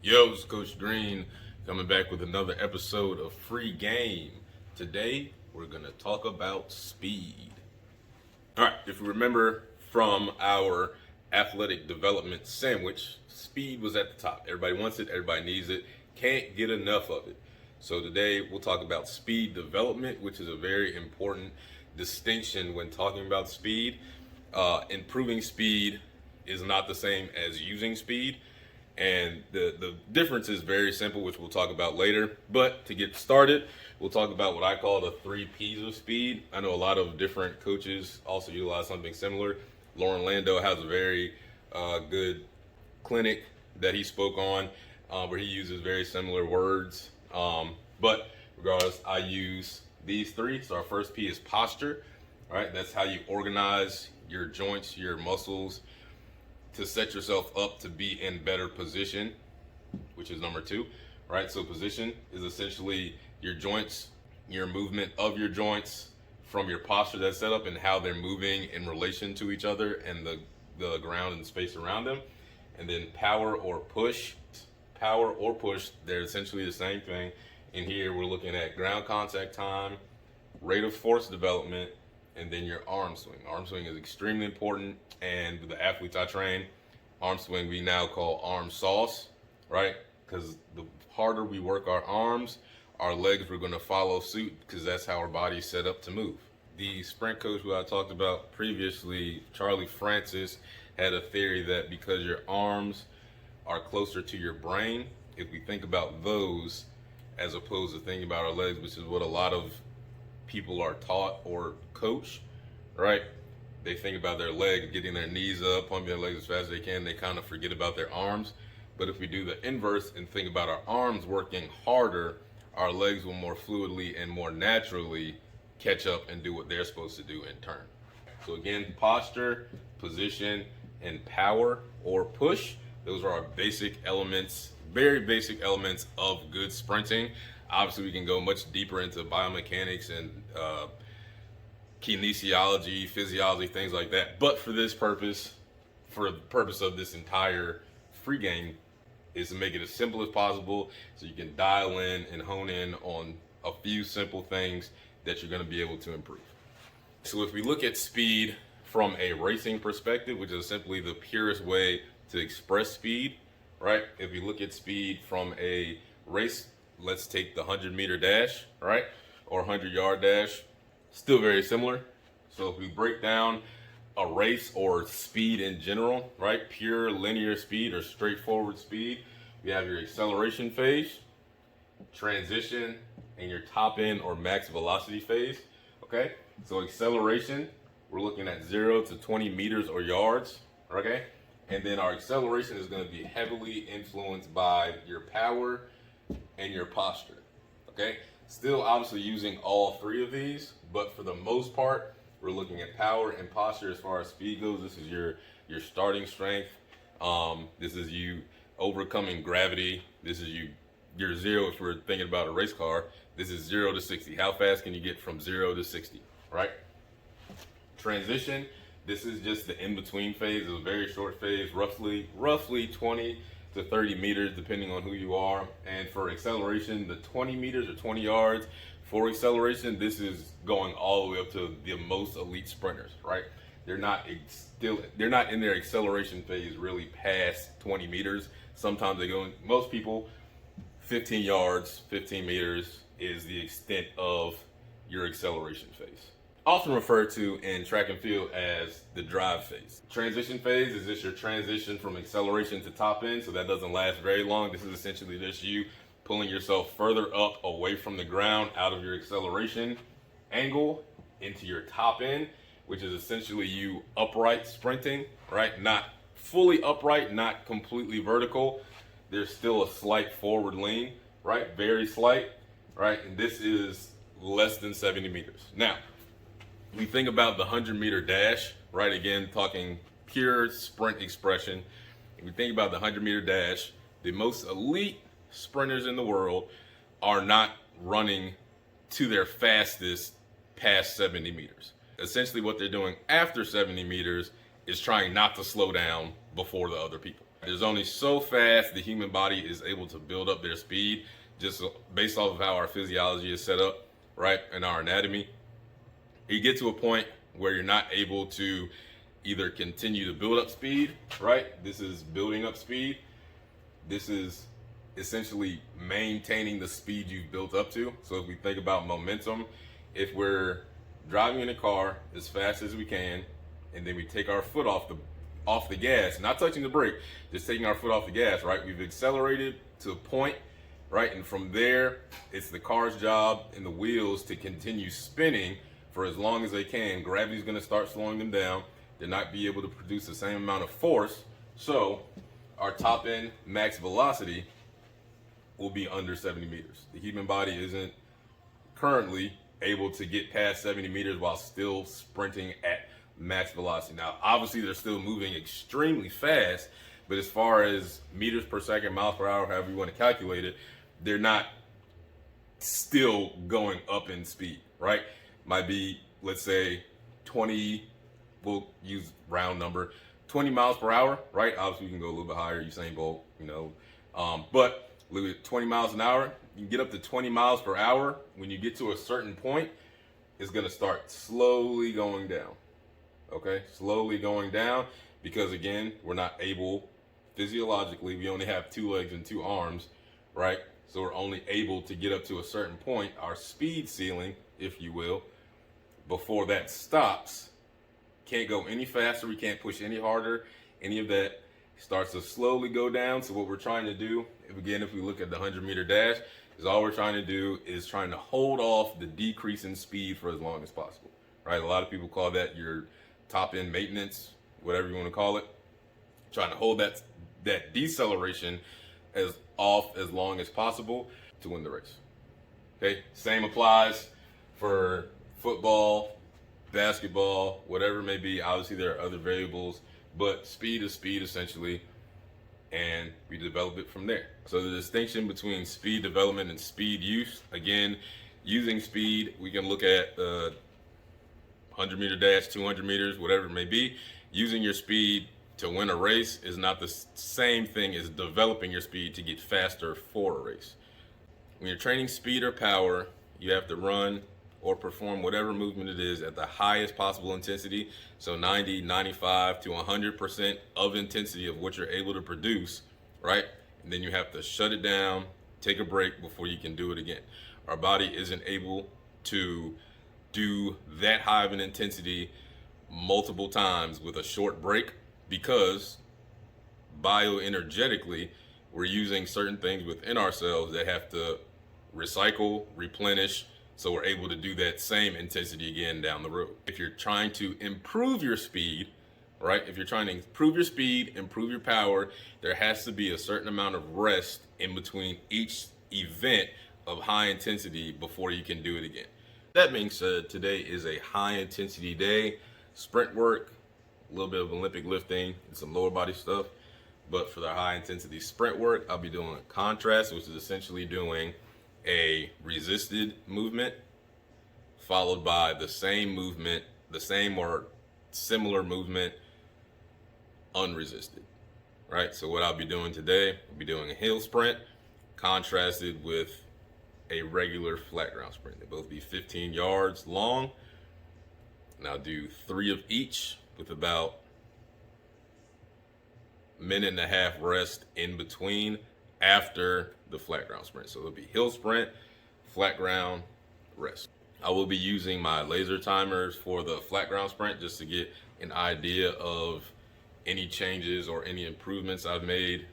Yo, it's Coach Green coming back with another episode of Free Game. Today, we're going to talk about speed. All right, if you remember from our athletic development sandwich, speed was at the top. Everybody wants it, everybody needs it, can't get enough of it. So today, we'll talk about speed development, which is a very important distinction when talking about speed. Improving speed is not the same as using speed. And the difference is very simple, which we'll talk about later. But to get started, we'll talk about what I call the 3 P's of speed. I know a lot of different coaches also utilize something similar. Lauren Lando has a very good clinic that he spoke on where he uses very similar words. But regardless, I use these 3. So our first P is posture, right? That's how you organize your joints, your muscles, to set yourself up to be in better position, which is number 2, right? So position is essentially your joints, your movement of your joints from your posture that's set up and how they're moving in relation to each other and the ground and space around them. And then power or push, they're essentially the same thing. In here, we're looking at ground contact time, rate of force development, and then your arm swing. Arm swing is extremely important, and with the athletes I train, arm swing we now call arm sauce, right? Because the harder we work our arms, our legs are going to follow suit because that's how our body's set up to move. The sprint coach who I talked about previously, Charlie Francis, had a theory that because your arms are closer to your brain, if we think about those as opposed to thinking about our legs, which is what a lot of people are taught or coach, right? They think about their legs, getting their knees up, pumping their legs as fast as they can. They kind of forget about their arms. But if we do the inverse and think about our arms working harder, our legs will more fluidly and more naturally catch up and do what they're supposed to do in turn. So again, posture, position, and power or push. Those are our basic elements, very basic elements of good sprinting. Obviously, we can go much deeper into biomechanics and kinesiology, physiology, things like that. But for this purpose, for the purpose of this entire free game, is to make it as simple as possible so you can dial in and hone in on a few simple things that you're going to be able to improve. So if we look at speed from a racing perspective, which is simply the purest way to express speed, right? If we look at speed from a race, let's take the 100-meter dash, right? Or 100-yard dash. Still very similar. So if we break down a race or speed in general, right? Pure linear speed or straightforward speed. You have your acceleration phase, transition, and your top end or max velocity phase. Okay? So acceleration, we're looking at 0 to 20 meters or yards. Okay? And then our acceleration is going to be heavily influenced by your power and your posture. Okay? Still obviously using all 3 of these, but for the most part, we're looking at power and posture as far as speed goes. This is your starting strength. This is you overcoming gravity. This is your 0 if we're thinking about a race car. This is 0 to 60. How fast can you get from 0 to 60, right? Transition, this is just the in-between phase. It's a very short phase, roughly 20 to 30 meters, depending on who you are. And for acceleration, the 20 meters or 20 yards for acceleration, this is going all the way up to the most elite sprinters, right? They're not in their acceleration phase really past 20 meters. Sometimes they go, most people, 15 yards, 15 meters is the extent of your acceleration phase. Often referred to in track and field as the drive phase. Transition phase is just your transition from acceleration to top end, so that doesn't last very long. This is essentially just you pulling yourself further up away from the ground out of your acceleration angle into your top end, which is essentially you upright sprinting, right? Not fully upright, not completely vertical. There's still a slight forward lean, right? Very slight, right? And this is less than 70 meters. Now, we think about the 100-meter dash, right? Again, talking pure sprint expression. If we think about the 100-meter dash, the most elite sprinters in the world are not running to their fastest past 70 meters. Essentially what they're doing after 70 meters is trying not to slow down before the other people. There's only so fast the human body is able to build up their speed, just based off of how our physiology is set up, right, and our anatomy. You get to a point where you're not able to either continue to build up speed, right? This is building up speed. This is essentially maintaining the speed you've built up to. So if we think about momentum, if we're driving in a car as fast as we can, and then we take our foot off the gas, not touching the brake, just taking our foot off the gas, right? We've accelerated to a point, right? And from there, it's the car's job and the wheels to continue spinning for as long as they can. Gravity's gonna start slowing them down. They'll not be able to produce the same amount of force. So our top end max velocity will be under 70 meters. The human body isn't currently able to get past 70 meters while still sprinting at max velocity. Now, obviously they're still moving extremely fast, but as far as meters per second, miles per hour, however you want to calculate it, they're not still going up in speed, right? Might be, let's say 20, we'll use round number, 20 miles per hour, right? Obviously, you can go a little bit higher, Usain Bolt, but look at 20 miles an hour. You can get up to 20 miles per hour. When you get to a certain point, it's going to start slowly going down, okay? Slowly going down because, again, we're not able, physiologically, we only have 2 legs and 2 arms, right? So we're only able to get up to a certain point, our speed ceiling, if you will. Before that stops, can't go any faster, we can't push any harder, any of that starts to slowly go down. So what we're trying to do, if we look at the 100-meter dash, is all we're trying to do is trying to hold off the decrease in speed for as long as possible, right? A lot of people call that your top end maintenance, whatever you want to call it. Trying to hold that deceleration as long as possible to win the race. Okay, same applies for football, basketball, whatever it may be. Obviously, there are other variables, but speed is speed essentially, and we develop it from there. So the distinction between speed development and speed use, again, using speed, we can look at the 100-meter dash, 200 meters, whatever it may be. Using your speed to win a race is not the same thing as developing your speed to get faster for a race. When you're training speed or power, you have to run or perform whatever movement it is at the highest possible intensity. So 90, 95 to 100% of intensity of what you're able to produce, right? And then you have to shut it down, take a break before you can do it again. Our body isn't able to do that high of an intensity multiple times with a short break because bioenergetically, we're using certain things within ourselves that have to recycle, replenish, so we're able to do that same intensity again down the road. If you're trying to improve your speed, right? If you're trying to improve your speed, improve your power, there has to be a certain amount of rest in between each event of high intensity before you can do it again. That being said, today is a high intensity day, sprint work, a little bit of Olympic lifting and some lower body stuff. But for the high intensity sprint work, I'll be doing a contrast, which is essentially doing a resisted movement followed by the same movement, the same or similar movement unresisted, right? So what I'll be doing today, I'll be doing a hill sprint contrasted with a regular flat ground sprint. They both be 15 yards long, and I'll do 3 of each with about a minute and a half rest in between after the flat ground sprint. So it'll be hill sprint, flat ground, rest. I will be using my laser timers for the flat ground sprint just to get an idea of any changes or any improvements I've made,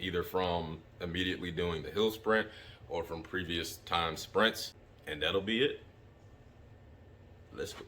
either from immediately doing the hill sprint or from previous time sprints. And that'll be it. Let's go.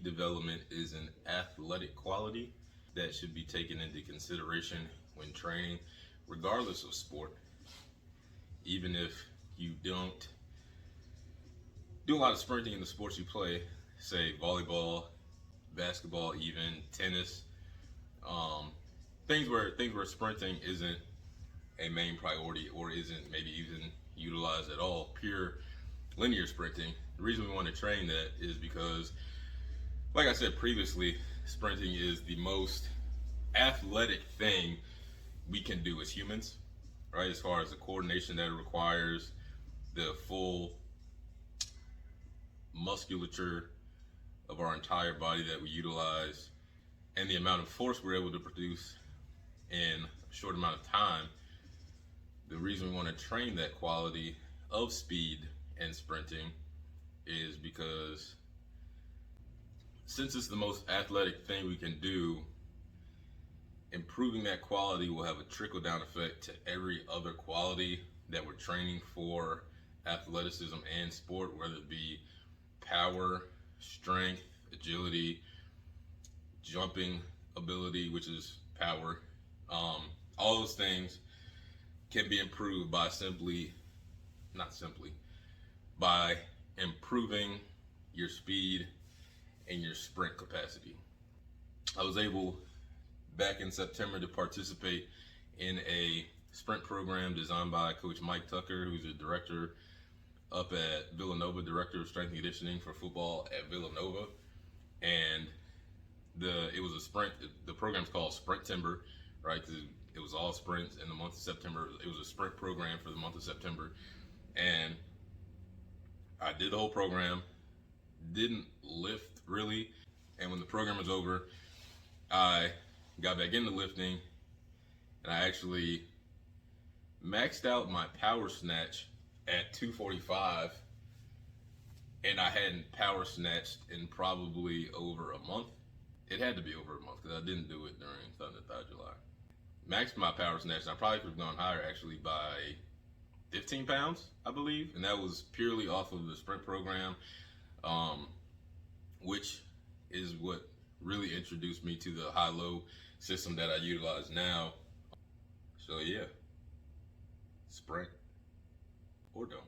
speed development is an athletic quality that should be taken into consideration when training, regardless of sport. Even if you don't do a lot of sprinting in the sports you play, say volleyball, basketball, even tennis, things where sprinting isn't a main priority or isn't maybe even utilized at all, pure linear sprinting. The reason we want to train that is because, like I said previously, sprinting is the most athletic thing we can do as humans, right? As far as the coordination that it requires, the full musculature of our entire body that we utilize, and the amount of force we're able to produce in a short amount of time. The reason we want to train that quality of speed and sprinting is because since it's the most athletic thing we can do, improving that quality will have a trickle-down effect to every other quality that we're training for athleticism and sport, whether it be power, strength, agility, jumping ability, which is power. All those things can be improved by by improving your speed and your sprint capacity. I was able back in September to participate in a sprint program designed by Coach Mike Tucker, who's a director up at Villanova, director of strength and conditioning for football at Villanova. And it was a sprint. The program's called Sprint Timber, right? Because it was all sprints in the month of September. It was a sprint program for the month of September. And I did the whole program, didn't lift really. And when the program was over, I got back into lifting, and I actually maxed out my power snatch at 245, and I hadn't power snatched in probably over a month. It had to be over a month because I didn't do it during Thunder Thigh July. Maxed my power snatch, and I probably could have gone higher actually by 15 pounds, I believe, and that was purely off of the sprint program, which is what really introduced me to the high-low system that I utilize now. So yeah, sprint or don't.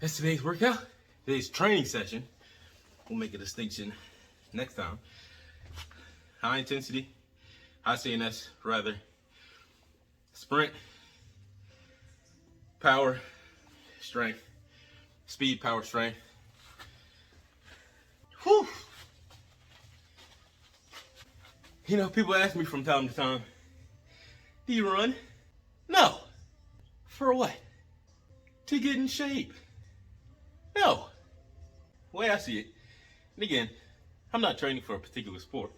That's today's workout. Today's training session. We'll make a distinction next time. High intensity, high CNS rather. Sprint, power, strength, speed, power, strength. Whew. You know, people ask me from time to time, do you run? No. For what? To get in shape. No. The way I see it, and again, I'm not training for a particular sport,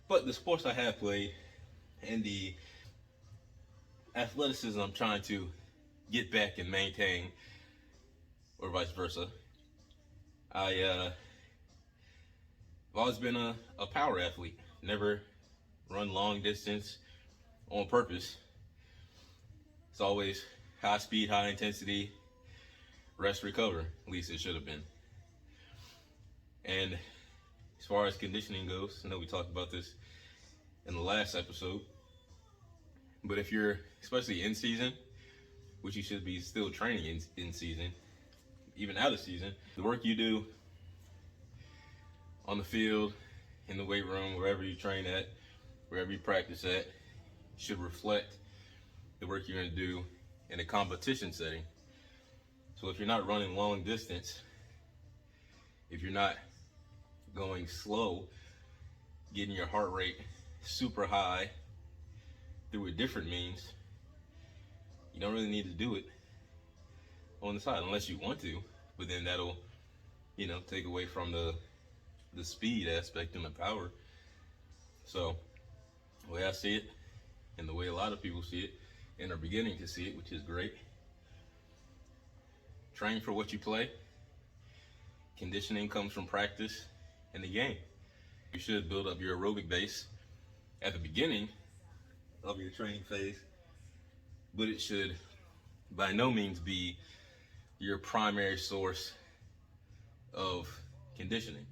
but the sports I have played and the athleticism I'm trying to get back and maintain, or vice versa, I've always been a power athlete. Never run long distance on purpose. It's always high speed, high intensity, rest, recover. At least it should have been. And as far as conditioning goes, I know we talked about this in the last episode, but if you're especially in season, which you should be still training in season, even out of season, the work you do on the field, in the weight room, wherever you train at, wherever you practice at, should reflect the work you're going to do in a competition setting. So if you're not running long distance, if you're not going slow, getting your heart rate super high through a different means, you don't really need to do it on the side unless you want to, but then that'll, take away from the speed aspect and the power. So the way I see it, and the way a lot of people see it and are beginning to see it, which is great, train for what you play. Conditioning comes from practice and the game. You should build up your aerobic base at the beginning of your training phase, but it should by no means be your primary source of conditioning.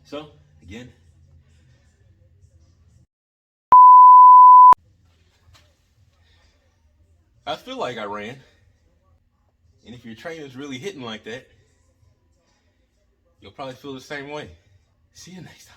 So again, I feel like I ran, and if your trainer's really hitting like that, you'll probably feel the same way. See you next time.